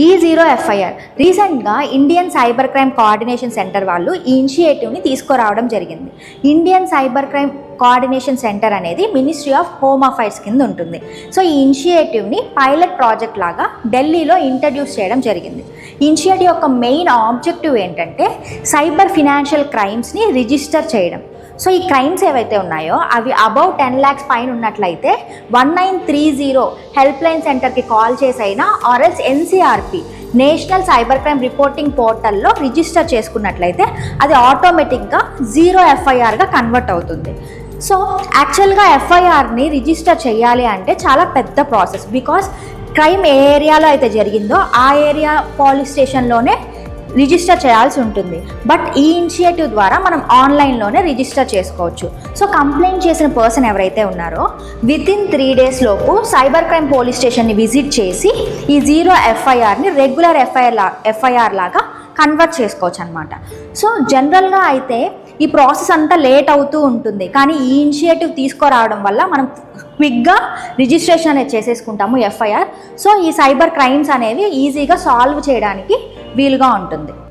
E0FIR రీసెంట్గా Indian cyber crime coordination centre వాళ్ళు ఈ ఇనిషియేటివ్ని తీసుకురావడం జరిగింది. Indian cyber crime coordination centre అనేది మినిస్ట్రీ ఆఫ్ హోమ్ అఫైర్స్ కింద ఉంటుంది. సో ఈ ఇనిషియేటివ్ని పైలట్ ప్రాజెక్ట్ లాగా ఢిల్లీలో ఇంట్రడ్యూస్ చేయడం జరిగింది. ఇనిషియేటివ్ యొక్క మెయిన్ ఆబ్జెక్టివ్ ఏంటంటే సైబర్ ఫినాన్షియల్ క్రైమ్స్ని రిజిస్టర్ చేయడం. సో ఈ క్రైమ్స్ ఏవైతే ఉన్నాయో అవి అబౌవ్ 10 lakhs పైన ఉన్నట్లయితే 1930 హెల్ప్ లైన్ సెంటర్కి కాల్ చేసైనా ఆర్ఎల్స్ NCRP national cyber crime reporting పోర్టల్లో రిజిస్టర్ చేసుకున్నట్లయితే అది ఆటోమేటిక్గా 0FIRగా కన్వర్ట్ అవుతుంది. సో యాక్చువల్గా FIRని రిజిస్టర్ చేయాలి అంటే చాలా పెద్ద ప్రాసెస్. బికాస్ క్రైమ్ ఏ ఏరియాలో అయితే జరిగిందో ఆ ఏరియా పోలీస్ స్టేషన్లోనే రిజిస్టర్ చేయాల్సి ఉంటుంది. బట్ ఈ ఇనిషియేటివ్ ద్వారా మనం ఆన్లైన్లోనే రిజిస్టర్ చేసుకోవచ్చు. సో కంప్లైంట్ చేసిన పర్సన్ ఎవరైతే ఉన్నారో వితిన్ 3 days లోపు సైబర్ క్రైమ్ పోలీస్ స్టేషన్ని విజిట్ చేసి ఈ 0FIRని రెగ్యులర్ FIR లాగా కన్వర్ట్ చేసుకోవచ్చు అనమాట. సో జనరల్గా అయితే ఈ ప్రాసెస్ అంతా లేట్ అవుతూ ఉంటుంది, కానీ ఈ ఇనిషియేటివ్ తీసుకురావడం వల్ల మనం క్విక్గా రిజిస్ట్రేషన్ అనేది చేసేసుకుంటాము FIR. సో ఈ సైబర్ క్రైమ్స్ అనేవి ఈజీగా సాల్వ్ చేయడానికి వీలుగా ఉంటుంది.